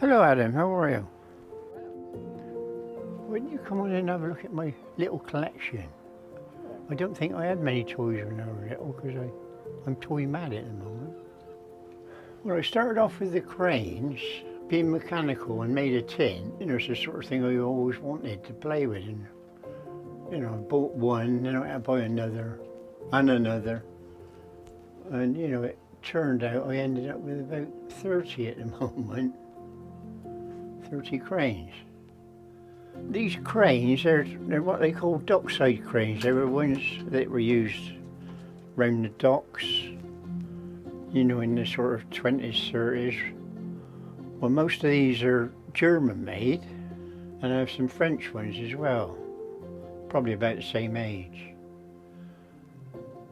Hello Adam, how are you? Wouldn't you come on and have a look at my little collection? I don't think I had many toys when I was little because I'm toy mad at the moment. Well, I started off with the cranes, being mechanical and made of tin. You know, it's the sort of thing I always wanted to play with. And, you know, I bought one, then I had to buy another and another. And, you know, it turned out I ended up with about 30 at the moment. 30 cranes. These cranes, they're what they call dockside cranes. They were ones that were used around the docks, you know, in the sort of 20s, 30s. Well, most of these are German made, and I have some French ones as well, probably about the same age.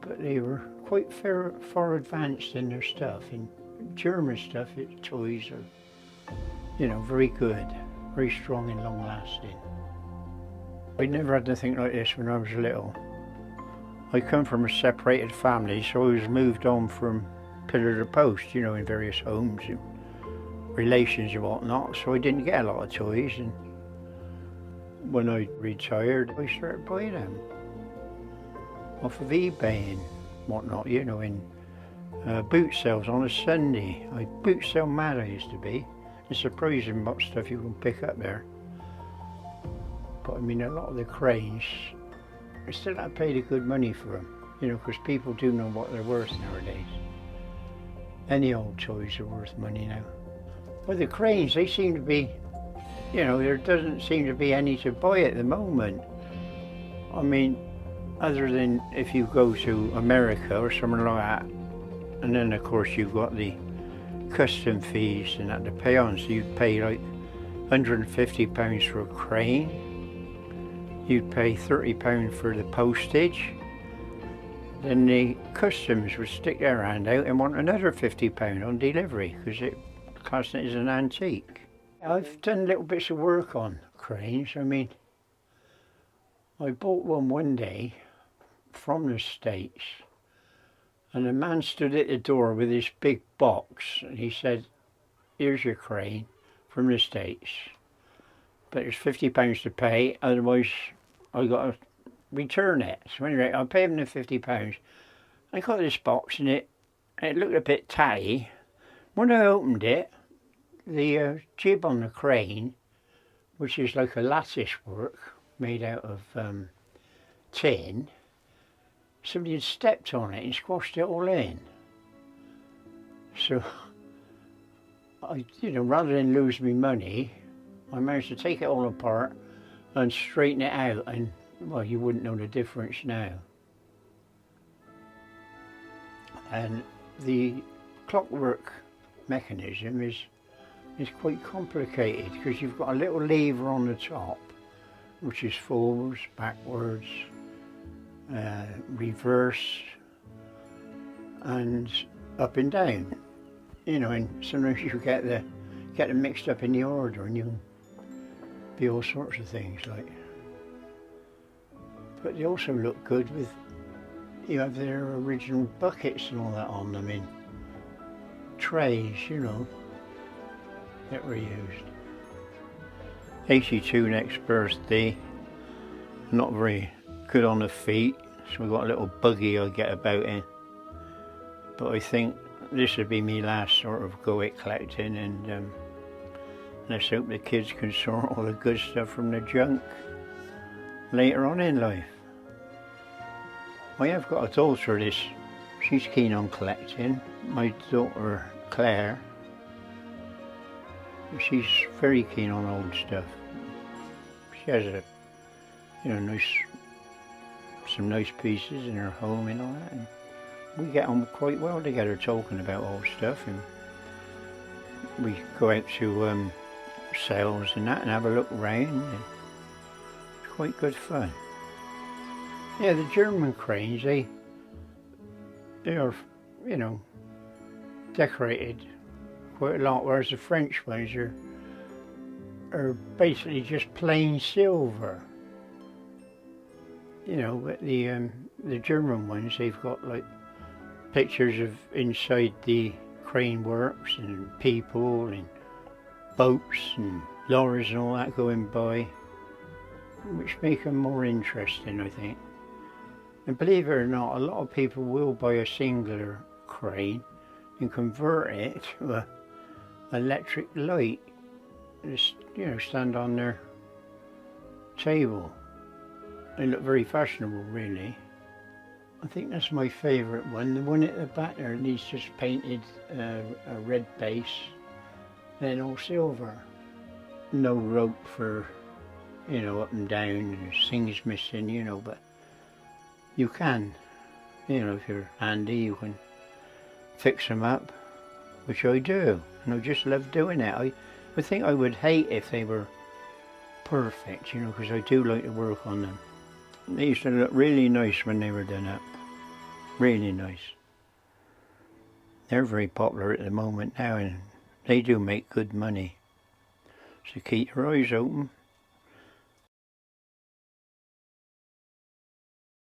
But they were quite far advanced in their stuff. In German stuff, toys are, you know, very good, very strong and long lasting. I never had anything like this when I was little. I come from a separated family, so I was moved on from pillar to post, you know, in various homes and relations and whatnot, so I didn't get a lot of toys. And when I retired, I started buying them off of eBay and whatnot, you know, in boot sales on a Sunday. Boot sale mad I used to be. It's surprising what stuff you can pick up there. But I mean, a lot of the cranes, I still have paid a good money for them, you know, because people do know what they're worth nowadays. Any old toys are worth money now. Well, the cranes, they seem to be, you know, there doesn't seem to be any to buy at the moment. I mean, other than if you go to America or somewhere like that, and then of course you've got the custom fees and that to pay on, so you'd pay like £150 for a crane, you'd pay £30 for the postage, then the customs would stick their hand out and want another £50 on delivery because it classed it as an antique. I've done little bits of work on cranes. I mean, I bought one day from the States, and a man stood at the door with this big box, and he said, "Here's your crane from the States, but there's £50 to pay, otherwise I got to return it." So anyway, I paid him the £50. I got this box and it looked a bit tatty. When I opened it, the jib on the crane, which is like a lattice work made out of tin, somebody had stepped on it and squashed it all in. So, you know, rather than lose me money, I managed to take it all apart and straighten it out, and well, you wouldn't know the difference now. And the clockwork mechanism is quite complicated because you've got a little lever on the top, which is forwards, backwards, reverse, and up and down. You know, and sometimes you get them mixed up in the order, and you can be all sorts of things like. But they also look good with, you have their original buckets and all that on them in trays, you know, that were used. 82 next birthday, not very good on the feet, so we've got a little buggy I get about in. But I think this would be my last sort of go at collecting, and let's hope the kids can sort all the good stuff from the junk later on in life. I have got a daughter, she's keen on collecting. My daughter Claire, she's very keen on old stuff. She has some nice pieces in her home and all that. And we get on quite well together talking about old stuff, and we go out to sales and that and have a look around. And it's quite good fun. Yeah, the German cranes, they are, you know, decorated quite a lot, whereas the French ones are basically just plain silver. You know, but the German ones, they've got like pictures of inside the crane works and people and boats and lorries and all that going by, which make them more interesting, I think. And believe it or not, a lot of people will buy a singular crane and convert it to a electric light. Just, you know, stand on their table. They look very fashionable, really. I think that's my favourite one. The one at the back there, he's just painted a red base, then all silver. No rope for, you know, up and down, and things missing, you know, but you can, you know, if you're handy, you can fix them up, which I do, and I just love doing it. I think I would hate if they were perfect, you know, because I do like to work on them. They used to look really nice when they were done up, really nice. They're very popular at the moment now, and they do make good money. So keep your eyes open.